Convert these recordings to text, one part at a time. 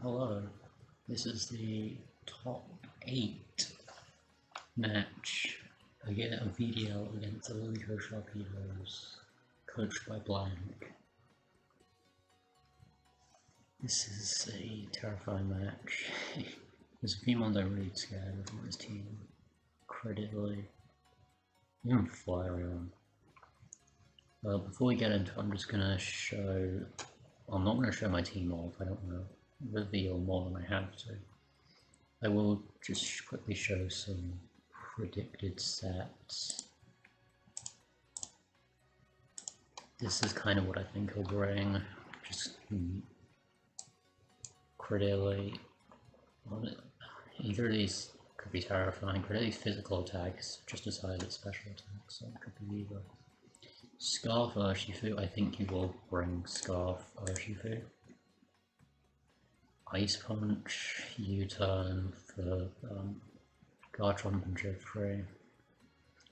Hello, this is the top 8 match again of VDL against the Lilycove Sharpedos, coached by Blank. This is a terrifying match. There's a few months I'm really scared of this team. Cradily, even Flareon. Before we get into it, I'm just gonna show. I'm not gonna show my team off. I don't want to reveal more than I have to. I will just quickly show some predicted sets. This is kind of what I think he'll bring. Just Cradily. Either of these could be terrifying. Cradily's physical attacks just as high as its special attacks, so it could be either. Scarf Urshifu, I think he will bring Scarf Urshifu. Ice Punch, U-Turn for Garchomp and Jeffrey.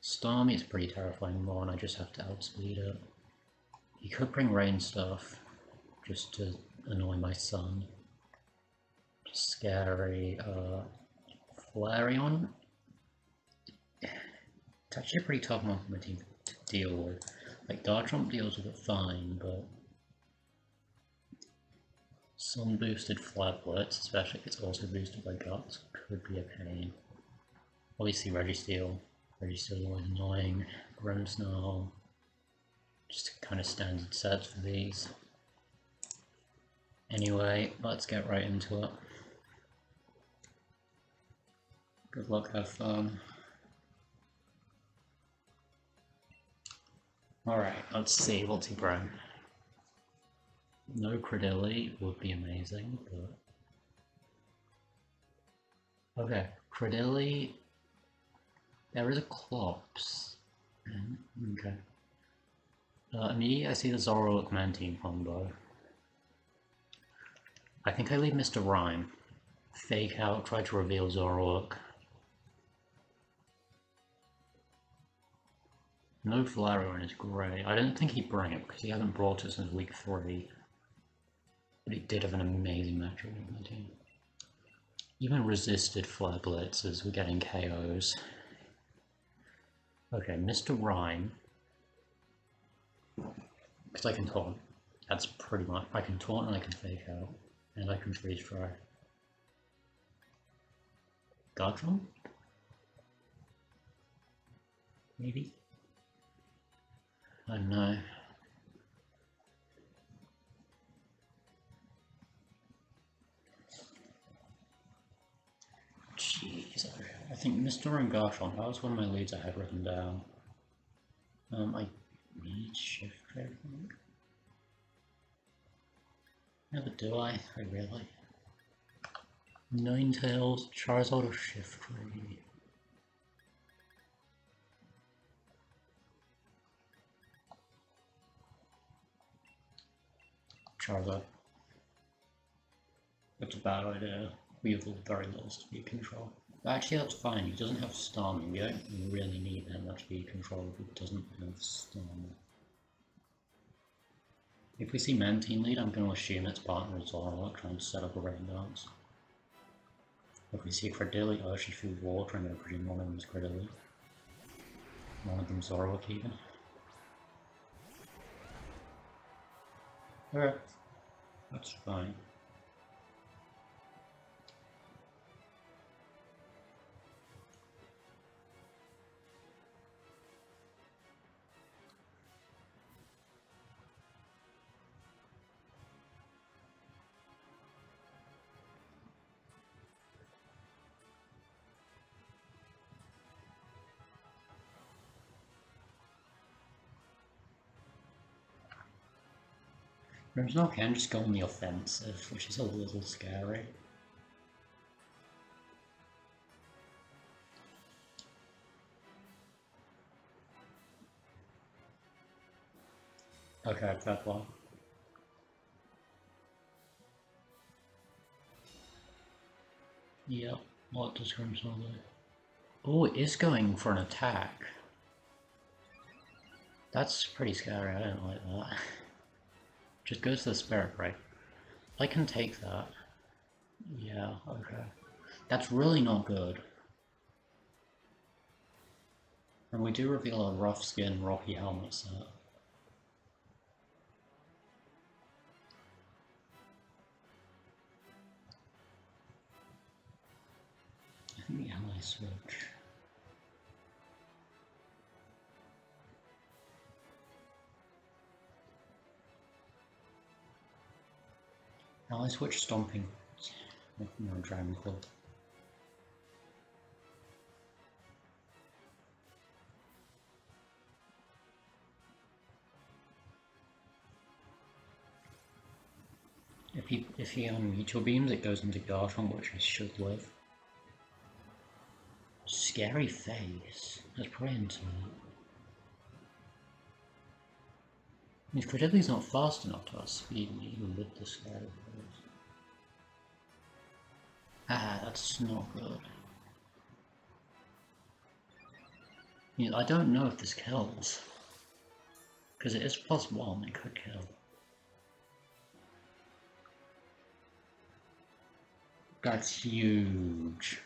Starmie is a pretty terrifying one, I just have to outspeed it. He could bring Rain Stuff, just to annoy my son. Just scary. Flareon. It's actually a pretty tough one for my team to deal with. Like, Garchomp deals with it fine, but some boosted Flablets, especially if it's also boosted by Guts, could be a pain. Obviously Registeel is always annoying. Grimmsnarl, just kind of standard sets for these. Anyway, let's get right into it. Good luck, have fun. Alright, let's see what's he bring. No Cradily would be amazing, but... Okay, Cradily... There is a Clops. Okay. Immediately I see the Zoroark Mantine combo. I think I leave Mr. Rhyme. Fake out, try to reveal Zoroark. No Flareon is great. I don't think he'd bring it because he hasn't brought it since week 3. But he did have an amazing matchup with the team. Even resisted Flare Blitzes were getting KOs. Okay, Mr. Rhyme. Because I can taunt. That's pretty much. I can taunt and I can fake out. And I can freeze dry. Garchomp? Maybe? I don't know. Jeez, I think Mr. and Garchomp, that was one of my leads I had written down. I need Shift Ray, I think. Never do I really? Ninetales, Charizard or Shift Ray? Charizard. That's a bad idea. We have very little speed control. But actually that's fine, he doesn't have Starmie. We don't really need that much speed control if he doesn't have Starmie. If we see Mantine lead, I'm going to assume it's partner with Zoroark trying to set up a Rain Dance. If we see Cradily, Urshifu, Water, I'm going to presume one of them is Cradily. One of them is Zoroark even. Alright, that's fine. Grimmsnarl can just go on the offensive, which is a little scary. Okay, fair play. Yep, what does Grimmsnarl do? Oh, it is going for an attack. That's pretty scary, I don't like that. Just goes to the Spirit Break. I can take that. Yeah, okay. That's really not good. And we do reveal a rough skin Rocky helmet set. I think the ally switch. Ally switch stomping. No, Dragon Claw. If he mutual beams, it goes into Garchomp, which I should live. Scary face. Let's pray into it. If Cradily's not fast enough to outspeed me, even with the scary face. Ah, that's not good. Yeah, I don't know if this kills. Because it is +1, it could kill. That's huge.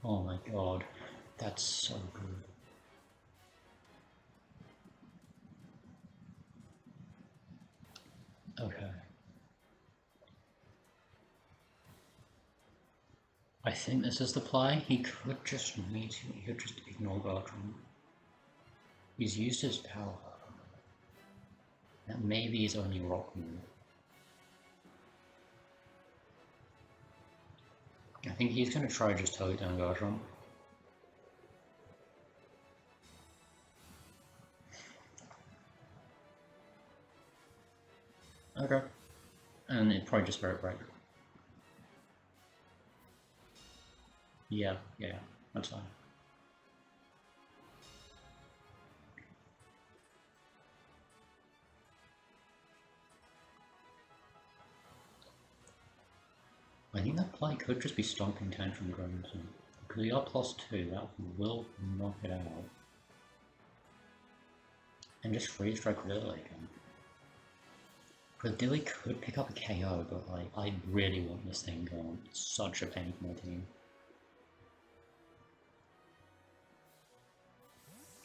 Oh my god, that's so good. Okay. I think this is the play. He could just ignore Garchomp. He's used his power. That maybe he's only Rock move. I think he's gonna try just take down Garchomp. Okay. And it probably just Spirit Break. Yeah, that's fine. I think that play could just be Stomping Tantrum Grimson. Because we are +2, that will knock it out. And just Freeze Strike Cradily again. Cradily could pick up a KO, but like, I really want this thing gone. It's such a pain for my team.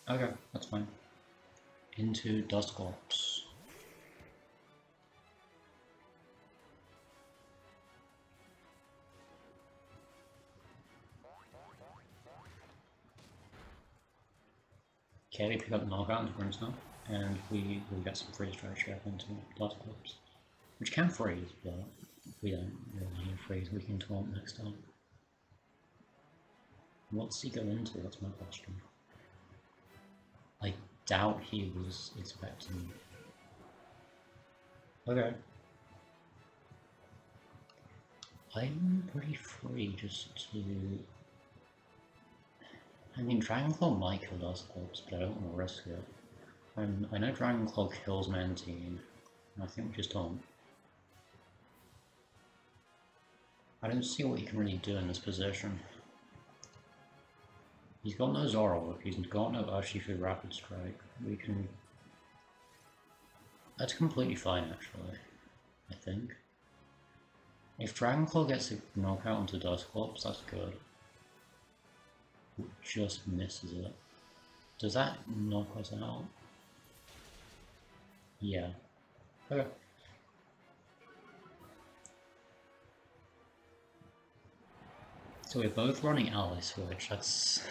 Okay, that's fine. Into Dusclops. Okay, we pick up the knockout into Brimstone, and we will get some freeze strike share into Dusclops. Which can freeze, but we don't really need freeze, we can taunt next time. What's he go into? That's my question. I doubt he was expecting. Okay. I'm pretty free just to. I mean, Dragon Claw might kill Dusclops, but I don't want to risk it. I know Dragon Claw kills Mantine, and I think we just don't. I don't see what he can really do in this position. He's got no Zoroark, he's got no Urshifu Rapid Strike. We can... That's completely fine, actually, I think. If Dragon Claw gets a knockout onto Dusclops, that's good. It just misses it. Does that knock us out? Yeah. Okay. So we're both running Ally Switch, that's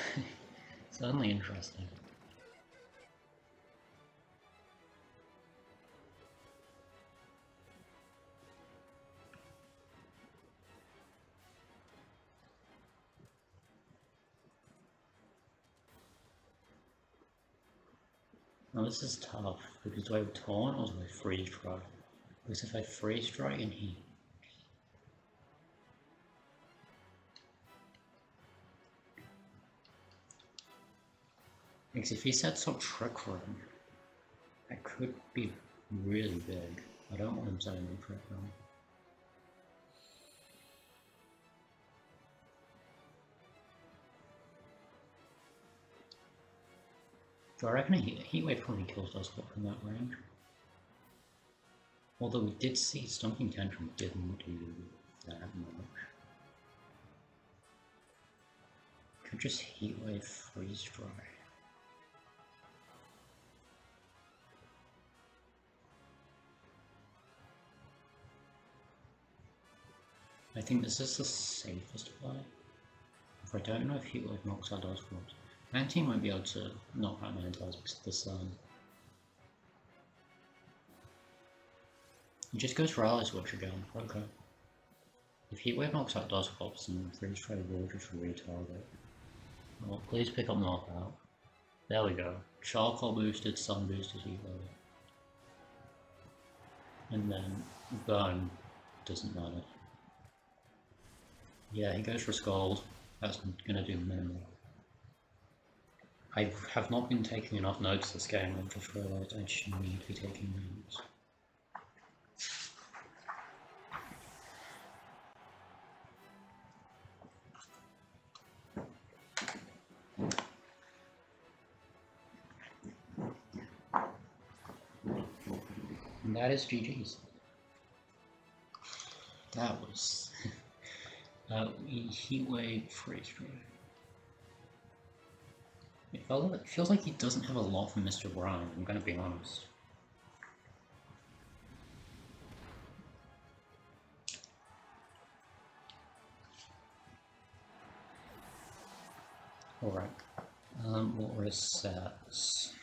certainly interesting. Now this is tough, because do I taunt or do I freeze strike? Because if I freeze strike and he... Because if he sets up Trick Room, that could be really big. I don't want him setting up Trick Room. So I reckon a Heat Wave probably kills Dusclops from that range. Although we did see Stomping Tantrum didn't do that much. Could just Heatwave Freeze Dry. I think this is the safest play. If I don't know if Heatwave knocks out those flops. My team won't be able to knock out Mantiles because of the sun. He just goes for Ally Switch again. Okay. If Heatwave knocks out Dusclops, then Freeze Dry will just retarget. Well, please pick up Knockout. There we go. Charcoal boosted, Sun boosted Heatwave. And then Burn doesn't matter. Yeah, he goes for Scald. That's gonna do minimal. I have not been taking enough notes this game, I've just realised I should need to be taking notes. And that is GG's. That was Heatwave Freeze Dry. It feels like he doesn't have a lot from Mr. Brian, I'm gonna be honest. Alright, what were his sets?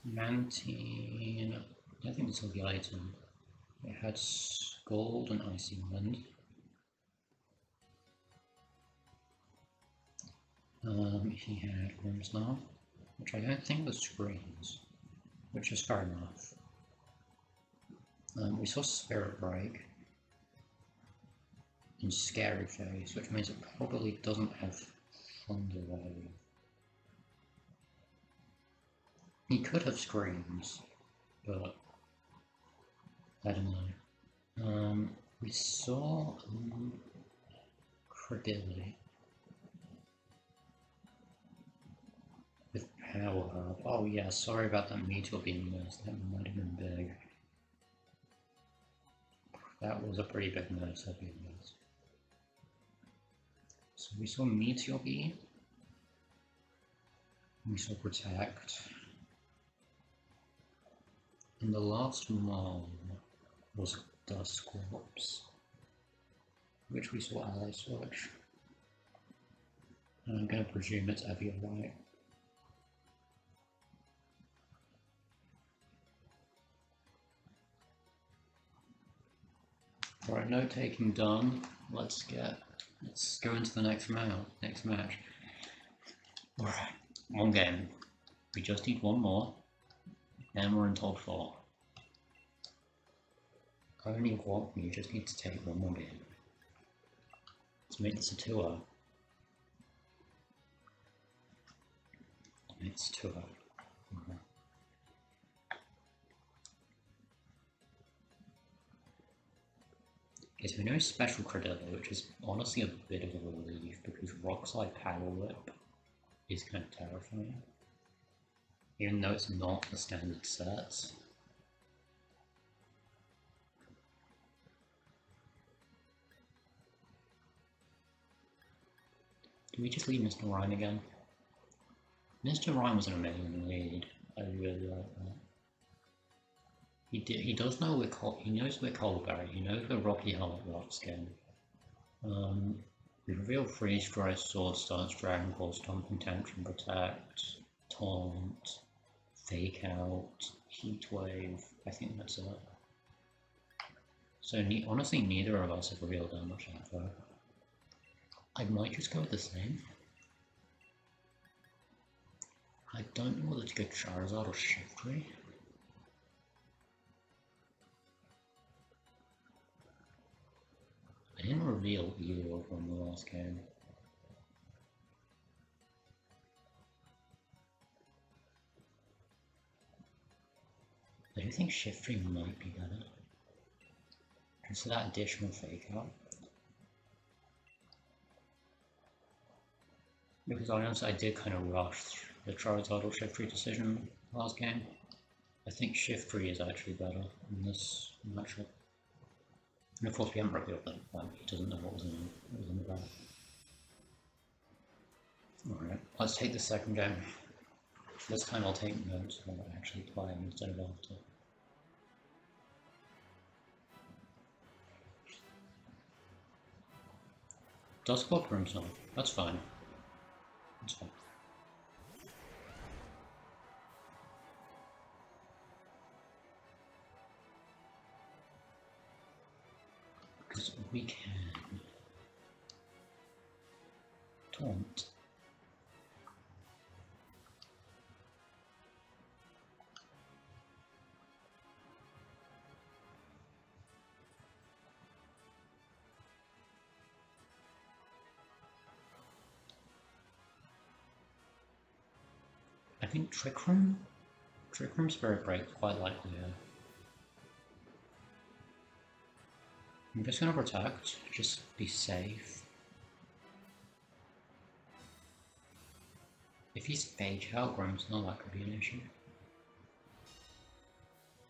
Mantine, I think it's all the item. It had Scald and Icy Wind. He had Grimsnarl, which I don't think was Screens, which is fair enough. We saw Spirit Break and Scary Face, which means it probably doesn't have Thunder Wave. He could have Screams, but I don't know. We saw Cradily with Power Hub. Oh yeah, sorry about that Meteor being missed, that might have been big. That was a pretty big miss, that being missed. So we saw Meteor Beam. We saw Protect. And the last one was Dusclops, which we saw Ally Switch. And I'm going to presume it's Eviolite. Alright, note taking done. Let's go into the next match. Alright, one game. We just need one more, and we're in top 4. Only one, you just need to take one more game. Let's make this a 2-0. It's 2-0. Okay, so we know Special Cradily, which is honestly a bit of a relief because Rockslide Power Whip is kind of terrifying. Even though it's not the standard sets. Do we just leave Mr. Rhyme again? Mr. Rhyme was an amazing lead. I really like that. He does know he knows we're Colberry, he knows we're Rocky Helmet Rocks game. We reveal Freeze Dry, Sword Stance, Dragon Ball, Stomping Tantrum, Protect, Taunt, Fake Out, Heat Wave. I think that's it. So honestly, neither of us have revealed that much info. I might just go with the same. I don't know whether to go Charizard or Shiftry. I didn't reveal either of them in the last game. I do think Shiftry might be better. Just for that additional Fake Out. Because honestly, I did kind of rush the Charizard or Shiftry decision last game. I think shift 3 is actually better in this matchup. And of course we haven't revealed that he doesn't know what was in the back. Alright, let's take the second game. This time I'll take notes while I actually play instead of after. Dusk Clock Room's not. That's fine. That's fine. Because we can taunt. I think Trick Room Spirit Break quite likely here. I'm just gonna protect, just be safe. If he's Phage out, Room's not that could be an issue.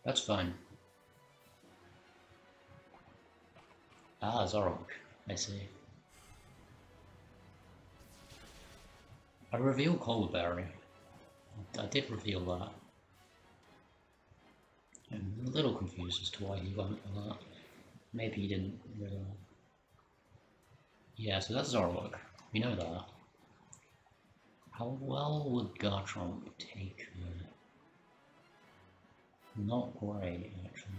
That's fine. Ah, Zorok, I see. I revealed Coldberry. I did reveal that. I'm a little confused as to why he went for that. Maybe he didn't realise. Yeah, so that's Zorok. We know that. How well would Garchomp take her? Not great, actually.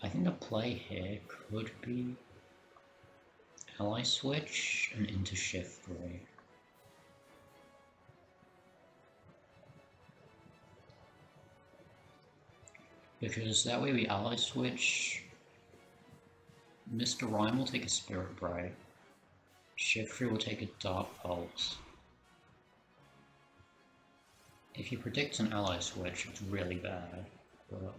I think the play here could be Ally Switch and into Shift 3. Because that way we Ally Switch, Mr. Rhyme will take a Spirit Break, Shift 3 will take a Dark Pulse. If he predicts an Ally Switch, it's really bad, but...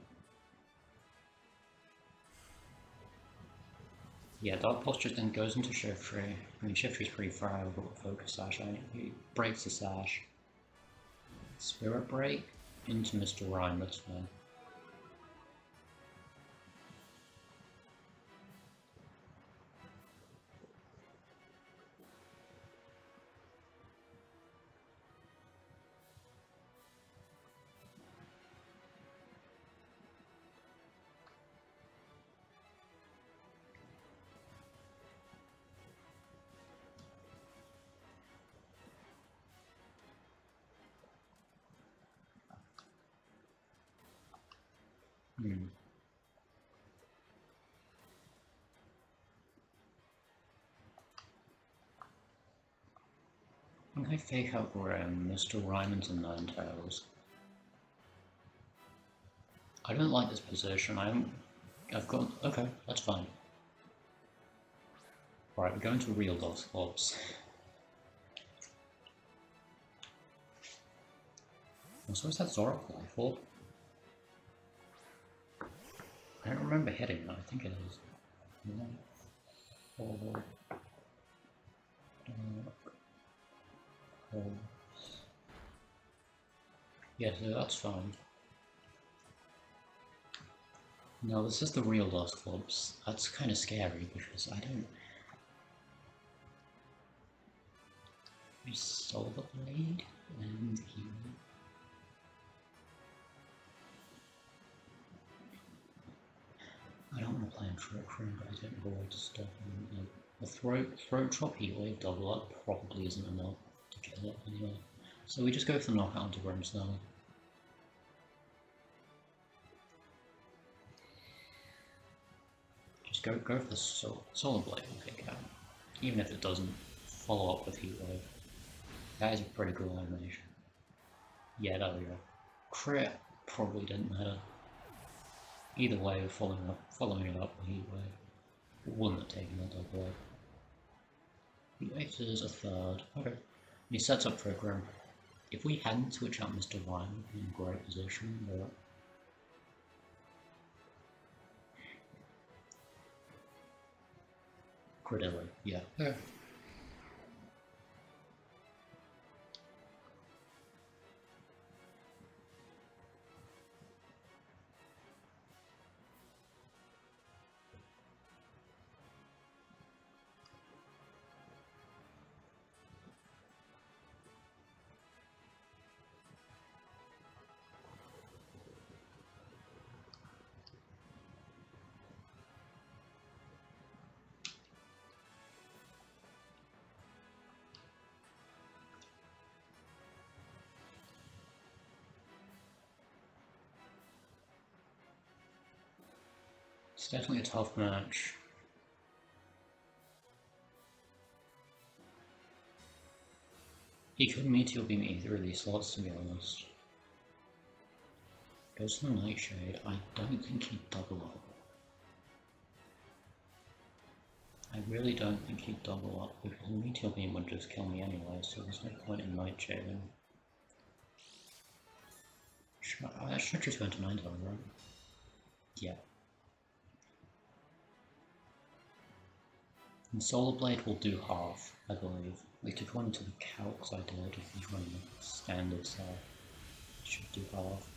Yeah, Dark Pulse just then goes into Shift 3. I mean, Shift 3 is pretty far over with Focus Sash, he breaks the Sash. Spirit Break into Mr. Rhyme, that's fine. I fake out Mr. Rhyme and Ninetales. I don't like this position. I've got. Okay, that's fine. Right, we're going to real Dogs Clubs. So is that Zorok Rifle? I don't remember hitting that. I think it is. 1, 4, yeah, so that's fine. No, this is the real Lost Clubs. That's kind of scary because I don't... We Solar Blade and he... I don't want to play in Trick Room, but I don't know where to stop him. The Throat Chop Heat Wave double up probably isn't enough to kill it anyway. So we just go for the knockout into Grims now. Just go for the Solar Blade and pick out. Even if it doesn't follow up with Heat Wave. That is a pretty cool animation. Yeah, there we go. Crit probably didn't matter. Either way, following it up with Heat Wave. It wouldn't have taken that double up. Heat Wave is a third. Okay. And he sets up Trick Room. If we hadn't switched out Mr. Rhyme, we'd be in a great position, but... Cradily, yeah. Okay. It's definitely a tough match. He could Meteor Beam either of these slots, to be honest. Goes to the Nightshade. I don't think he'd double up. I really don't think he'd double up, because Meteor Beam would just kill me anyway, so there's no point in Nightshading. I should just go into 9 times, right? Yeah. And Solar Blade will do half, I believe. Like, according to the calcs I did, if he's running a standard set, it should do half.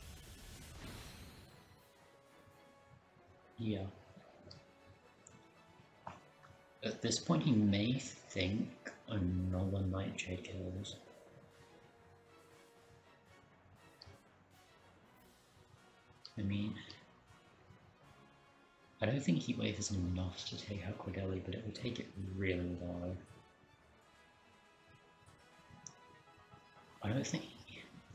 Yeah. At this point, he may think another Nightshade kills. I mean, I don't think Heat Wave is enough to take out Cradily, but it would take it really low. I don't think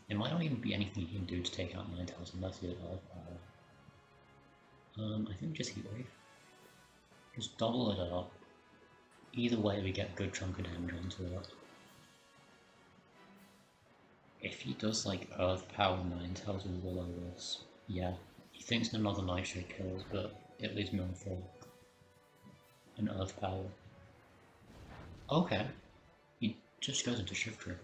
it might not even be anything he can do to take out Ninetales unless he has Earth Power. I think just Heat Wave. Just double it up. Either way, we get a good chunk of damage onto it. If he does like Earth Power Ninetales with Will-O-Wisp, yeah, he thinks another Nightshade kills, but it leaves me on full. An Earth Power. Okay, he just goes into Shifter.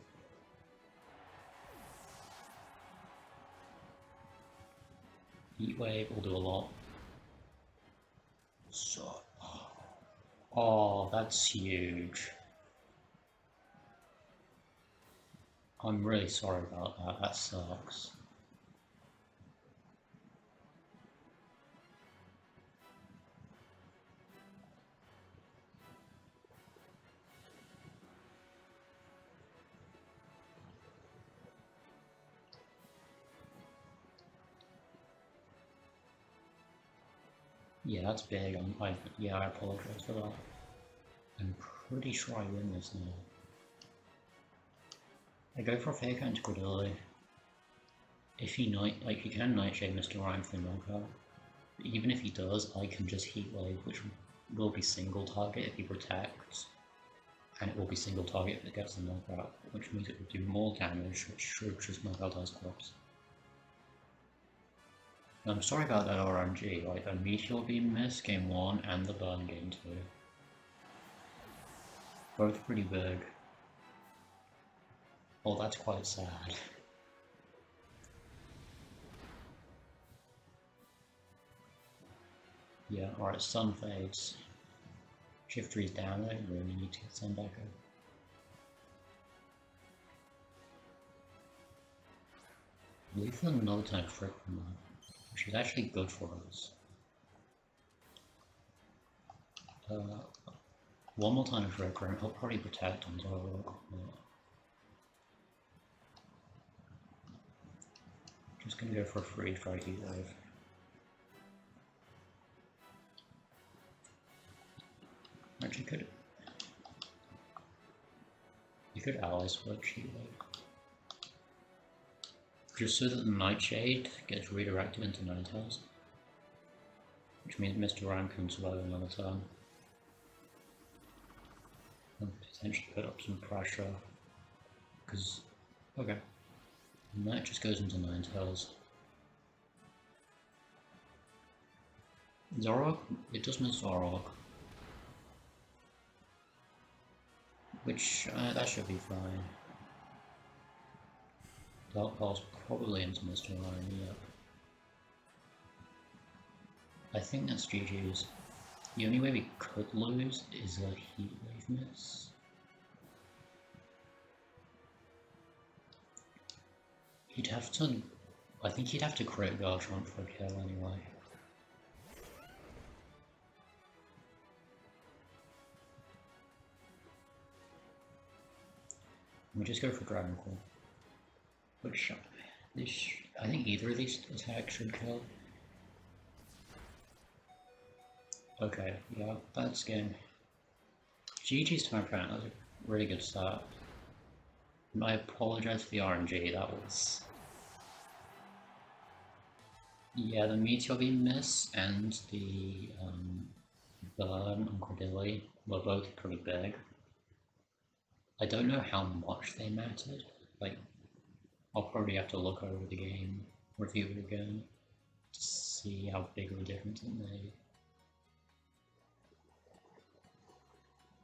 Heat Wave will do a lot. So, oh, that's huge. I'm really sorry about that, that sucks. Yeah, that's big. Yeah, I apologize for that. I'm pretty sure I win this now. I go for a fake out into Cradily. If he he can Nightshade Mr. Rhyme for knockout. But even if he does, I can just Heat Wave, which will be single target if he protects. And it will be single target if it gets the knockout, which means it will do more damage, which should just knock out Ice. I'm sorry about that RNG, like a Meteor Beam miss game 1 and the burn game 2. Both pretty big. Oh, that's quite sad. Yeah, alright, Sun fades. Shifter is down there, really need to get Sun back up. I believe there's another time Frick from that, which is actually good for us. One more time of Red Room, he'll probably protect on Zorro. Just gonna go for a free strike Heat Wave. Actually, you could ally switch Heat Wave. Just so that the Nightshade gets redirected into Ninetales. Which means Mr. Rhyme can survive another turn. And potentially put up some pressure. Because, okay. And that just goes into Ninetales. Zorok? It does miss Zorok. Which, that should be fine. Dark Pulse probably into Mr. Rhyme, yeah. I think that's GG's. The only way we could lose is a Heat Wave miss. He'd have to... I think he'd have to crit Garchomp for a kill anyway. We just go for Dragon Claw. Which, I think either of these attacks should kill. Okay, yeah, that's game. GG's to my friend, that was a really good start. I apologize for the RNG, that Yeah, the meteor beam miss and the burn on Cradily were both pretty big. I don't know how much they mattered. Like, I'll probably have to look over the game, review it again, to see how big of a difference it made.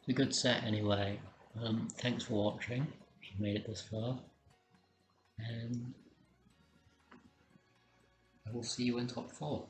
It's a good set anyway. Thanks for watching, if you've made it this far, and I will see you in top 4.